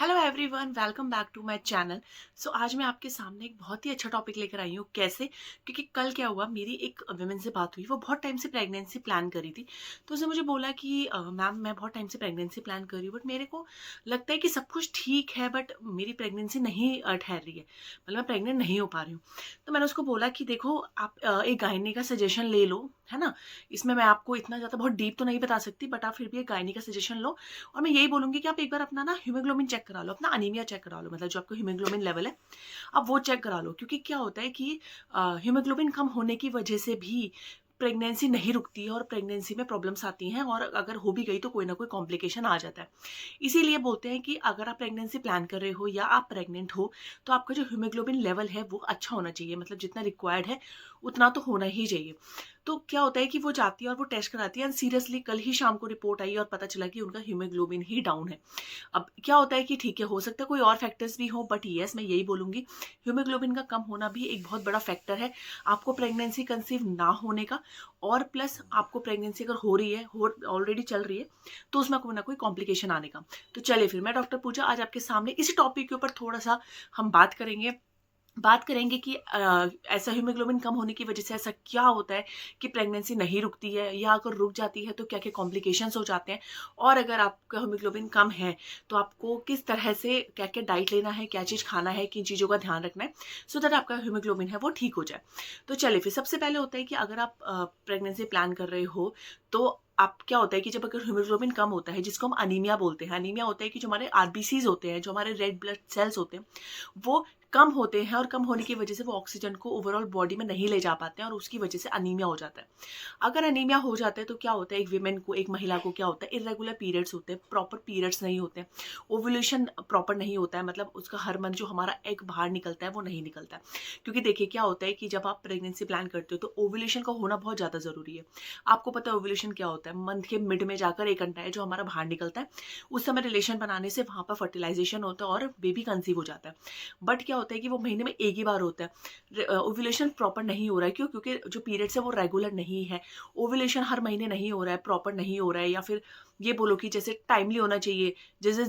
Hello everyone, welcome back to my channel. आज मैं आपके सामने एक बहुत ही अच्छा टॉपिक लेकर आई हूँ। कैसे? क्योंकि कल क्या हुआ, मेरी एक वुमेन से बात हुई। वो बहुत टाइम से प्रेगनेंसी प्लान करी थी। तो उसने मुझे बोला कि मैम, मैं बहुत टाइम से प्रेगनेंसी प्लान कर रही हूँ, बट मेरे को लगता है कि सब कुछ ठीक है, बट मेरी प्रेगनेंसी नहीं ठहर रही है। मतलब मैं प्रेगनेंट नहीं हो पा रही हूँ। तो मैंने उसको बोला कि देखो, आप एक गायनी का सजेशन ले लो, है ना। इसमें मैं आपको इतना ज़्यादा बहुत डीप तो नहीं बता सकती, बट आप फिर भी एक गायनी का सजेशन लो। और मैं यही बोलूँगी कि आप एक बार अपना ना हीमोग्लोबिन चेक करा लो, अपना अनीमिया चेक करा लो, मतलब जो आपका हीमोग्लोबिन लेवल है, आप वो चेक करा लो। क्योंकि क्या होता है कि हीमोग्लोबिन कम होने की वजह से भी प्रेगनेंसी नहीं रुकती है और प्रेगनेंसी में प्रॉब्लम्स आती हैं, और अगर हो भी गई तो कोई ना कोई कॉम्प्लिकेशन आ जाता है। इसीलिए बोलते हैं कि अगर आप प्रेगनेंसी प्लान कर रहे हो या आप प्रेग्नेंट हो, तो आपका जो हीमोग्लोबिन लेवल है वो अच्छा होना चाहिए, मतलब जितना रिक्वायर्ड है उतना तो होना ही चाहिए। तो क्या होता है कि वो जाती है और वो टेस्ट कराती है, एंड सीरियसली कल ही शाम को रिपोर्ट आई और पता चला कि उनका हीमोग्लोबिन ही डाउन है। अब क्या होता है कि ठीक है, हो सकता है कोई और फैक्टर्स भी हो, बट यस, मैं यही बोलूंगी, हीमोग्लोबिन का कम होना भी एक बहुत बड़ा फैक्टर है आपको प्रेगनेंसी कंसीव ना होने का। और प्लस आपको प्रेगनेंसी अगर हो रही है, हो ऑलरेडी चल रही है, तो उसमें कोई ना कोई कॉम्प्लिकेशन आने का। तो चलिए फिर, मैं डॉक्टर पूजा आज आपके सामने इसी टॉपिक के ऊपर थोड़ा सा हम बात करेंगे कि ऐसा हीमोग्लोबिन कम होने की वजह से ऐसा क्या होता है कि प्रेगनेंसी नहीं रुकती है, या अगर रुक जाती है तो क्या क्या कॉम्प्लिकेशंस हो जाते हैं। और अगर आपका हीमोग्लोबिन कम है तो आपको किस तरह से क्या क्या डाइट लेना है, क्या चीज़ खाना है, किन चीज़ों का ध्यान रखना है, सो दैट आपका हीमोग्लोबिन है वो ठीक हो जाए। तो चलिए फिर, सबसे पहले होता है कि अगर आप प्रेगनेंसी प्लान कर रहे हो, तो आप क्या होता है कि जब अगर हीमोग्लोबिन कम होता है, जिसको हम अनीमिया बोलते हैं, अनीमिया होता है कि जो हमारे आरबीसीज होते हैं, जो हमारे रेड ब्लड सेल्स होते हैं, वो कम होते हैं, और कम होने की वजह से वो ऑक्सीजन को ओवरऑल बॉडी में नहीं ले जा पाते हैं, और उसकी वजह से अनीमिया हो जाता है। अगर अनीमिया हो जाता है तो क्या होता है, एक विमेन को, एक महिला को क्या होता है, इरेगुलर पीरियड्स होते हैं, प्रॉपर पीरियड्स नहीं होते हैं, ओवुलेशन प्रॉपर नहीं होता है, मतलब उसका हार्मोन जो हमारा एग बाहर निकलता है वो नहीं निकलता है। क्योंकि देखिए क्या होता है कि जब आप प्रेगनेंसी प्लान करते हो तो ओवुलेशन का होना बहुत ज़्यादा ज़रूरी है। आपको पता है ओवुलेशन क्या होता है? मंथ के मिड में जाकर एक घंटा है जो हमारा बाहर निकलता है, उस समय रिलेशन बनाने से वहाँ पर फर्टिलाइजेशन होता है और बेबी कंसीव हो जाता है। बट क्या होता है कि वो महीने में एक ही बार होता है। ओव्यूलेशन प्रॉपर नहीं हो रहा है, क्यों? क्योंकि जो पीरियड्स है वो रेगुलर नहीं है। ओव्यूलेशन हर महीने नहीं हो रहा है, प्रॉपर नहीं हो रहा है, या फिर ये बोलो कि जैसे टाइमली होना चाहिए, जैसे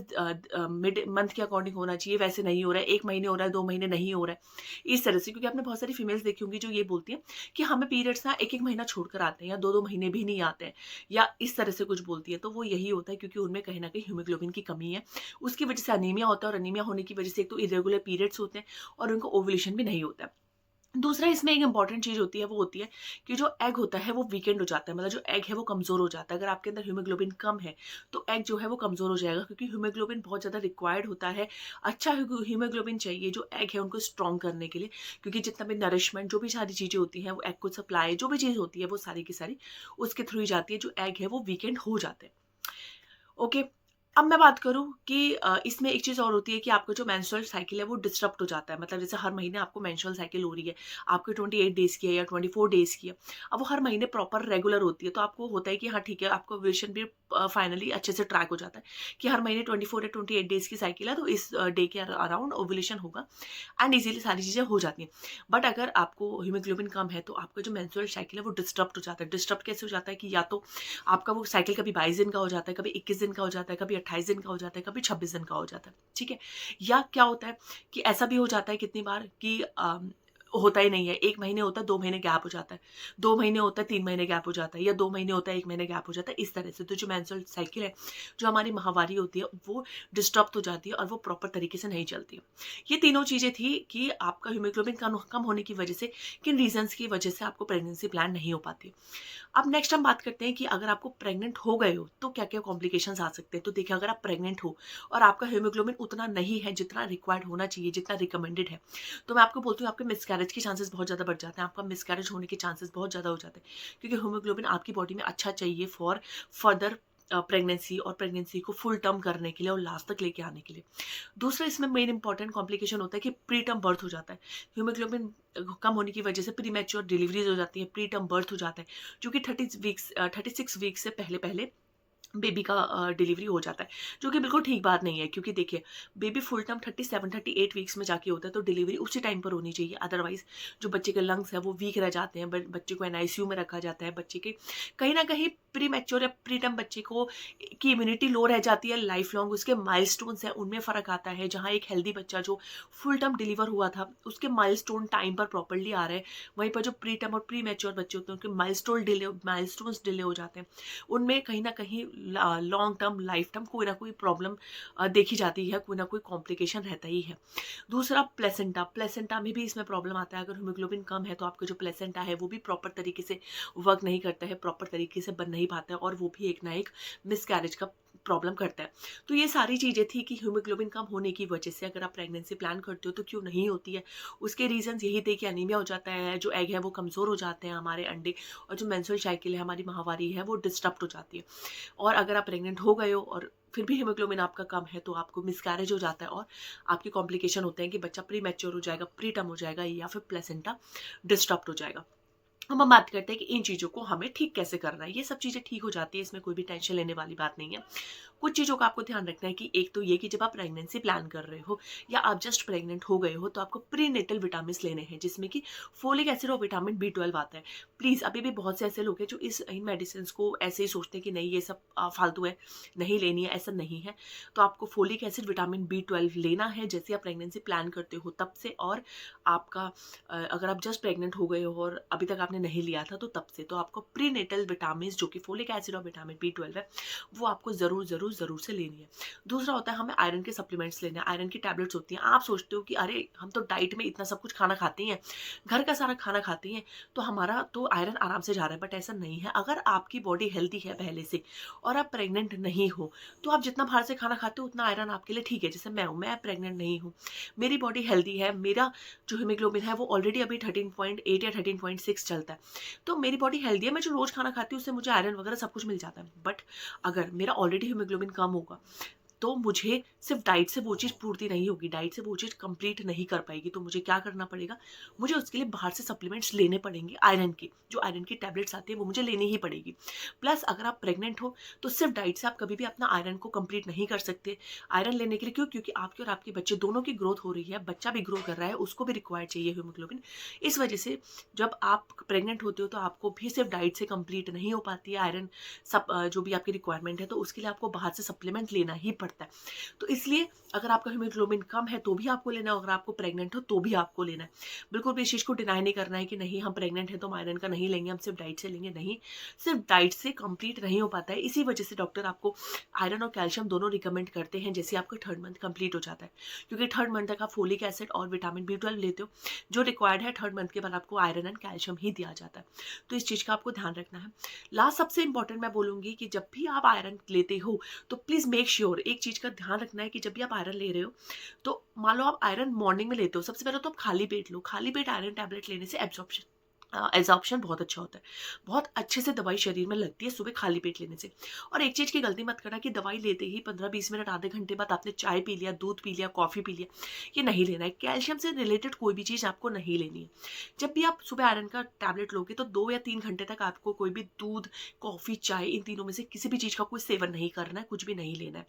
मिड मंथ के अकॉर्डिंग होना चाहिए, वैसे नहीं हो रहा है। 1 महीने हो रहा है, 2 महीने नहीं हो रहा है, इस तरह से। क्योंकि आपने बहुत सारी फीमेल्स देखी होंगी जो ये बोलती हैं कि हमें पीरियड्स ना 1-1 महीना छोड़कर आते हैं, या 2-2 महीने भी नहीं आते हैं, या इस तरह से कुछ बोलती है। तो वो यही होता है क्योंकि उनमें कहीं न कहीं हीमोग्लोबिन की कमी है। उसकी वजह से अनीमिया होता है, और अनीमिया होने की वजह से एक तो इर्रेगुलर पीरियड्स होते हैं, और उनको ओवुलेशन भी नहीं होता है। दूसरा इसमें एक इम्पॉर्टेंट चीज़ होती है, वो होती है कि जो एग होता है वो वीकेंड हो जाता है, मतलब जो एग है वो कमज़ोर हो जाता है। अगर आपके अंदर हीमोग्लोबिन कम है, तो एग जो है वो कमज़ोर हो जाएगा, क्योंकि हीमोग्लोबिन बहुत ज़्यादा रिक्वायर्ड होता है। अच्छा हीमोग्लोबिन चाहिए जो एग है उनको स्ट्रॉन्ग करने के लिए, क्योंकि जितना भी नरिशमेंट, जो भी सारी चीज़ें होती हैं, वो एग को सप्लाई, जो भी चीज़ होती है वो सारी की सारी उसके थ्रू ही जाती है। जो एग है वो वीकेंड हो जाते हैं। ओके। अब मैं बात करूँ कि इसमें एक चीज़ और होती है कि आपका जो मेंस्ट्रुअल साइकिल है वो डिस्टर्ब हो जाता है। मतलब जैसे हर महीने आपको मेंस्ट्रुअल साइकिल हो रही है, आपकी 28 डेज़ की है या 24 डेज़ की है। अब वो हर महीने प्रॉपर रेगुलर होती है, तो आपको होता है कि हाँ ठीक है, आपका ओव्यूलेशन भी फाइनली अच्छे से ट्रैक हो जाता है कि हर महीने 24 या 28 डेज़ की साइकिल है, तो इस डे के अराउंड ओव्यूलेशन होगा, एंड ईज़िली सारी चीज़ें हो जाती हैं। बट अगर आपको हीमोग्लोबिन कम है, तो आपका जो मेंस्ट्रुअल साइकिल है वो डिस्टर्ब हो जाता है। डिस्टर्ब कैसे हो जाता है कि या तो आपका वो साइकिल कभी 22 दिन का हो जाता है, कभी 21 दिन का हो जाता है, कभी 28 दिन का हो जाता है, कभी 26 दिन का हो जाता है, ठीक है? या क्या होता है कि ऐसा भी हो जाता है कितनी बार कि होता ही नहीं है, 1 महीने होता है, 2 महीने गैप हो जाता है, 2 महीने होता है, 3 महीने गैप हो जाता है, या 2 महीने होता है, 1 महीने गैप हो जाता है, इस तरह से। तो जो मेंस्ट्रुअल साइकिल है, जो हमारी माहवारी होती है, वो डिस्टर्ब हो जाती है और वो प्रॉपर तरीके से नहीं चलती है। ये तीनों चीज़ें थी कि आपका हीमोग्लोबिन कम कम होने की वजह से, किन रीज़न्स की वजह से आपको प्रेगनेंसी प्लान नहीं हो पाती। अब नेक्स्ट हम बात करते हैं कि अगर आपको प्रेग्नेंट हो गए हो तो क्या क्या कॉम्प्लिकेशंस आ सकते हैं। तो देखिए, अगर आप प्रेग्नेंट हो और आपका हीमोग्लोबिन उतना नहीं है जितना रिक्वायर्ड होना चाहिए, जितना रिकमेंडेड है, तो मैं आपको बोलती हूँ आपके मिसकैरेज के चांसेस बहुत ज़्यादा बढ़ जाते हैं, आपका मिसकैरेज होने के चांसेस बहुत ज़्यादा हो जाते हैं, क्योंकि हीमोग्लोबिन आपकी बॉडी में अच्छा चाहिए फॉर फर्दर प्रेगनेंसी, और प्रेगनेंसी को फुल टर्म करने के लिए और लास्ट तक लेके आने के लिए। दूसरा इसमें मेन इंपॉर्टेंट कॉम्प्लिकेशन होता है कि प्री टर्म बर्थ हो जाता है। हीमोग्लोबिन कम होने की वजह से प्रीमैच्योर डिलीवरीज हो जाती है, प्री टर्म बर्थ हो जाता है, जो कि 36 वीक्स से पहले पहले बेबी का डिलीवरी हो जाता है, जो कि बिल्कुल ठीक बात नहीं है, क्योंकि देखिए बेबी फुल टर्म 37-38 वीक्स में जाके होता है, तो डिलीवरी उसी टाइम पर होनी चाहिए। अदरवाइज जो बच्चे के लंग्स है वो वीक रह जाते हैं, बच्चे को एनआईसीयू में रखा जाता है, बच्चे के कहीं ना कहीं प्री मैच्योर या प्री टर्म बच्चे को की इम्यूनिटी लो रह जाती है लाइफ लॉन्ग, उसके माइलस्टोन्स हैं उनमें फ़र्क आता है। जहाँ एक हेल्दी बच्चा जो फुल टर्म डिलीवर हुआ था उसके माइलस्टोन टाइम पर प्रॉपरली आ रहे हैं, वहीं पर जो प्री टर्म और प्री मैच्योर बच्चे होते हैं उनके माइलस्टोन्स डिले हो जाते हैं, उनमें कहीं ना कहीं लॉन्ग टर्म लाइफ टर्म कोई ना कोई प्रॉब्लम देखी जाती है, कोई ना कोई कॉम्प्लिकेशन रहता ही है। दूसरा प्लेसेंटा, प्लेसेंटा में भी इसमें प्रॉब्लम आता है। अगर हीमोग्लोबिन कम है तो आपका जो प्लेसेंटा है वो भी प्रॉपर तरीके से वर्क नहीं करता है, प्रॉपर तरीके से बन नहीं पाता है, और वो भी एक ना एक मिसकैरेज का प्रॉब्लम करता है। तो ये सारी चीज़ें थी कि हीमोग्लोबिन कम होने की वजह से अगर आप प्रेगनेंसी प्लान करते हो तो क्यों नहीं होती है। उसके रीजंस यही थे कि एनीमिया हो जाता है, जो एग है वो कमज़ोर हो जाते हैं हमारे अंडे, और जो मेंस्ट्रुअल साइकिल है हमारी माहवारी है वो डिस्टर्ब हो जाती है। और अगर आप प्रेग्नेंट हो गए हो और फिर भी हीमोग्लोबिन आपका कम है तो आपको मिसकैरेज हो जाता है, और आपके कॉम्प्लिकेशन होते हैं कि बच्चा प्री मैच्योर हो जाएगा, प्री टर्म हो जाएगा, या फिर प्लेसेंटा डिस्टर्ब हो जाएगा। हम बात करते हैं कि इन चीज़ों को हमें ठीक कैसे करना है। ये सब चीज़ें ठीक हो जाती है, इसमें कोई भी टेंशन लेने वाली बात नहीं है। कुछ चीज़ों का आपको ध्यान रखना है कि एक तो ये कि जब आप प्रेगनेंसी प्लान कर रहे हो या आप जस्ट प्रेग्नेंट हो गए हो तो आपको प्रीनेटल विटामिन लेने हैं, जिसमें कि फोलिक एसिड और विटामिन B12 आता है। प्लीज़, अभी भी बहुत से ऐसे लोग हैं जो इन मेडिसिन को ऐसे ही सोचते हैं कि नहीं ये सब फालतू है, नहीं लेनी है, ऐसा नहीं है। तो आपको फोलिक एसिड विटामिन B12 लेना है जैसे आप प्रेगनेंसी प्लान करते हो तब से, और आपका अगर आप जस्ट प्रेग्नेंट हो गए हो और अभी तक आपने नहीं लिया था तो तब से, तो आपको प्रीनेटल विटामिन जो कि फोलिक एसिड और विटामिन B12 है वो आपको ज़रूर ज़रूर ज़रूर से लेनी है। दूसरा होता है हमें आयरन के सप्लीमेंट्स लेने हैं, आयरन की टैबलेट्स होती हैं। आप सोचते हो कि अरे हम तो डाइट में इतना सब कुछ खाना खाती हैं, घर का सारा खाना खाती हैं, तो हमारा तो आयरन आराम से जा रहा है, बट ऐसा नहीं है। अगर आपकी बॉडी हेल्दी है पहले से और आप प्रेग्नेंट नहीं हो तो आप जितना बाहर से खाना खाते हो उतना आयरन आपके लिए ठीक है। जैसे मैं हूँ, मैं प्रेग्नेंट नहीं हूँ, मेरी बॉडी हेल्दी है, मेरा जो हीमोग्लोबिन है वो ऑलरेडी अभी 13.8 या 13.6 चलता है, तो मेरी बॉडी हेल्दी है। मैं जो रोज़ खाना खाती हूँ उससे मुझे आयरन वगैरह सब कुछ मिल जाता है। बट अगर मेरा ऑलरेडी हीमोग्लोबिन कम होगा तो मुझे सिर्फ डाइट से वो चीज़ पूर्ति नहीं होगी, डाइट से वो चीज़ कंप्लीट नहीं कर पाएगी। तो मुझे क्या करना पड़ेगा, मुझे उसके लिए बाहर से सप्लीमेंट्स लेने पड़ेंगे आयरन के, जो आयरन की टैबलेट्स आती है वो मुझे लेनी ही पड़ेगी। प्लस अगर आप प्रेग्नेंट हो तो सिर्फ डाइट से आप कभी भी अपना आयरन को कंप्लीट नहीं कर सकते। आयरन लेने के लिए क्यों, क्योंकि आपके और आपके बच्चे दोनों की ग्रोथ हो रही है, बच्चा भी ग्रो कर रहा है, उसको भी रिक्वायर्ड चाहिए हीमोग्लोबिन। इस वजह से जब आप प्रेग्नेंट होते हो तो आपको भी सिर्फ डाइट से कंप्लीट नहीं हो पाती है आयरन, सब जो भी आपकी रिक्वायरमेंट है, तो उसके लिए आपको बाहर से सप्लीमेंट लेना ही पड़ता है। तो इसलिए अगर आपका हीमोग्लोबिन कम है तो भी आपको लेना है, अगर आपको प्रेग्नेंट हो तो भी आपको लेना है। बिल्कुल भी इस चीज़ को डिनाई नहीं करना है कि नहीं हम प्रेग्नेंट हैं तो हम आयरन का नहीं लेंगे, हम सिर्फ डाइट से लेंगे। नहीं, सिर्फ डाइट से कंप्लीट नहीं हो पाता है। इसी वजह से डॉक्टर आपको आयरन और कैल्शियम दोनों रिकमेंड करते हैं जैसे आपका 3rd मंथ कंप्लीट हो जाता है, क्योंकि 3rd मंथ तक आप फोलिक एसिड और विटामिन B12 लेते हो, जो रिक्वायर्ड है 3rd मंथ के बाद आपको आयरन एंड कैल्शियम ही दिया जाता है। तो इस चीज़ का आपको ध्यान रखना है। लास्ट सबसे इंपॉर्टेंट मैं बोलूँगी कि जब भी आप आयरन लेते हो तो प्लीज़ मेक श्योर, एक चीज़ का ध्यान रखना है कि जब भी आप आयरन ले रहे हो तो मान लो आप आयरन मॉर्निंग में लेते हो, सबसे पहले तो आप खाली पेट लो। खाली पेट आयरन टैबलेट लेने से एब्जॉर्प्शन बहुत अच्छा होता है, बहुत अच्छे से दवाई शरीर में लगती है सुबह खाली पेट लेने से। और एक चीज़ की गलती मत करना कि दवाई लेते ही 15-20 मिनट आधे घंटे बाद आपने चाय पी लिया, दूध पी लिया, कॉफ़ी पी लिया, ये नहीं लेना है। कैल्शियम से रिलेटेड कोई भी चीज़ आपको नहीं लेनी है। जब भी आप सुबह आयरन का टैबलेट लोगे तो 2 या 3 घंटे तक आपको कोई भी दूध, कॉफ़ी, चाय, इन तीनों में से किसी भी चीज़ का कोई सेवन नहीं करना है, कुछ भी नहीं लेना है।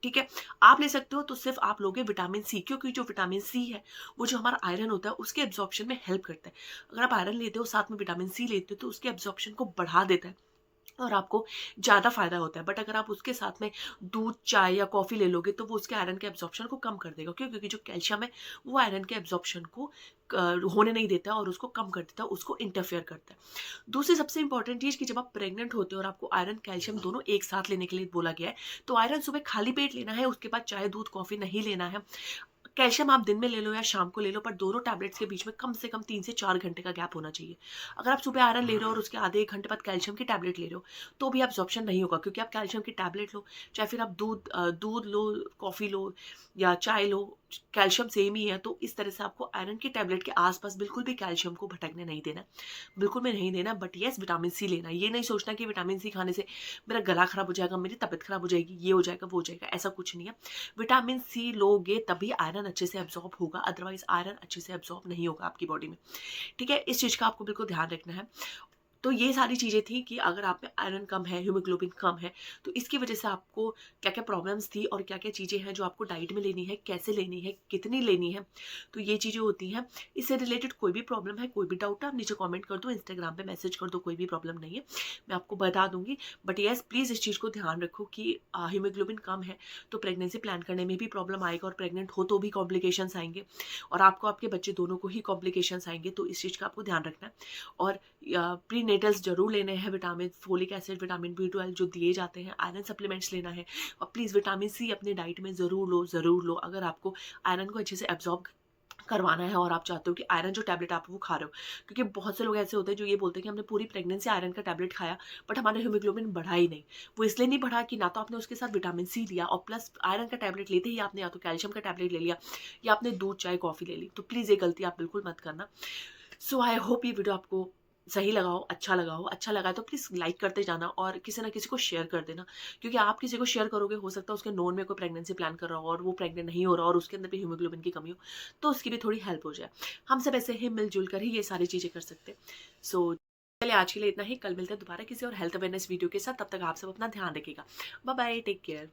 ठीक है, आप ले सकते हो तो सिर्फ आप लोगे विटामिन सी, क्योंकि जो विटामिन सी है वो जो हमारा आयरन होता है उसके एब्जॉर्प्शन में हेल्प करता है। अगर आप आयरन लेते हो साथ में विटामिन सी लेते हो तो उसके एब्जॉर्प्शन को बढ़ा देता है और आपको ज़्यादा फ़ायदा होता है। बट अगर आप उसके साथ में दूध, चाय या कॉफ़ी ले लोगे तो वो उसके आयरन के एब्जॉर्प्शन को कम कर देगा। क्यों? क्योंकि जो कैल्शियम है वो आयरन के एब्जॉर्प्शन को होने नहीं देता और उसको कम कर देता है, उसको इंटरफेयर करता है। दूसरी सबसे इंपॉर्टेंट चीज़ कि जब आप प्रेग्नेंट होते हो और आपको आयरन, कैल्शियम दोनों एक साथ लेने के लिए बोला गया है, तो आयरन सुबह खाली पेट लेना है, उसके बाद चाय, दूध, कॉफ़ी नहीं लेना है। कैल्शियम आप दिन में ले लो या शाम को ले लो, पर दोनों टैबलेट्स के बीच में कम से कम 3 से 4 घंटे का गैप होना चाहिए। अगर आप सुबह आयरन ले रहे हो और उसके आधे 1 घंटे बाद कैल्शियम की टैबलेट ले रहे हो, तो भी एब्जॉर्प्शन नहीं होगा, क्योंकि आप कैल्शियम की टैबलेट लो, चाहे फिर आप दूध लो, कॉफ़ी लो या चाय लो, कैल्शियम सेम ही है। तो इस तरह से आपको आयरन की टैबलेट के आस-पास बिल्कुल भी कैल्शियम को भटकने नहीं देना, बिल्कुल भी नहीं देना। बट येस, विटामिन सी लेना है। ये नहीं सोचना कि विटामिन सी खाने से मेरा गला खराब हो जाएगा, मेरी तबीयत खराब हो जाएगी, ये हो जाएगा, वो हो जाएगा, ऐसा कुछ नहीं है। विटामिन सी लोगे तभी आयरन अच्छे से एब्जॉर्ब होगा, अदरवाइज आयरन अच्छे से एब्जॉर्ब नहीं होगा आपकी बॉडी में। ठीक है, इस चीज़ का आपको बिल्कुल ध्यान रखना है। तो ये सारी चीज़ें थी कि अगर आप में आयरन कम है, हीमोग्लोबिन कम है, तो इसकी वज़ह से आपको क्या-क्या प्रॉब्लम्स थी और क्या-क्या चीज़ें हैं जो आपको डाइट में लेनी है, कैसे लेनी है, कितनी लेनी है। तो ये चीज़ें होती हैं। इससे रिलेटेड कोई भी प्रॉब्लम है, कोई भी डाउट है, आप नीचे कमेंट कर दो, इंस्टाग्राम पे मैसेज कर दो, कोई भी प्रॉब्लम नहीं है, मैं आपको बता दूँगी। बट येस, प्लीज़ इस चीज़ को ध्यान रखो कि हीमोग्लोबिन कम है, तो प्रेगनेंसी प्लान करने में भी प्रॉब्लम आएगा और प्रेग्नेंट हो तो भी कॉम्प्लिकेशंस आएँगे और आपको आपके बच्चे दोनों को ही कॉम्प्लिकेशंस आएँगे, तो इस चीज़ का आपको ध्यान रखना है। और प्रीनेटल्स ज़रूर लेने हैं, vitamin, folic acid, vitamin B 12 जो दिए जाते हैं, आयरन सप्लीमेंट्स लेना है और प्लीज़ विटामिन सी अपनी डाइट में ज़रूर लो अगर आपको आयरन को अच्छे से एब्ज़ॉर्ब करवाना है और आप चाहते हो कि आयरन जो टैबलेट आप वो खा रहे हो। क्योंकि बहुत से लोग ऐसे होते हैं जो ये बोलते हैं कि हमने पूरी प्रेगनेंसी आयरन का टैबलेट खाया, बट हमारा हीमोग्लोबिन बढ़ा ही नहीं। वो इसलिए नहीं बढ़ा कि ना तो आपने उसके साथ विटामिन सी लिया और प्लस आयरन का टैबलेट लेते ही आपने या तो कैल्शियम का टैबलेट ले लिया या आपने दूध, चाय, कॉफ़ी ले ली। तो प्लीज़ ये गलती आप बिल्कुल मत करना। सो आई होप ये वीडियो आपको सही लगा हो, अच्छा लगा हो। अच्छा लगा है तो प्लीज़ लाइक करते जाना और किसी न किसी को शेयर कर देना। क्योंकि आप किसी को शेयर करोगे, हो सकता है उसके नोन में कोई प्रेगनेंसी प्लान कर रहा हो और वो प्रेग्नेंट नहीं हो रहा और उसके अंदर भी हीमोग्लोबिन की कमी हो, तो उसकी भी थोड़ी हेल्प हो जाए। हम सब ऐसे ही मिल-जुल कर ही ये सारी चीज़ें कर सकते हैं। सो चलिए, आज के लिए इतना ही। कल मिलते हैं दोबारा किसी और हेल्थ अवेयरनेस वीडियो के साथ। तब तक आप सब अपना ध्यान रखिएगा। Bye bye, take care.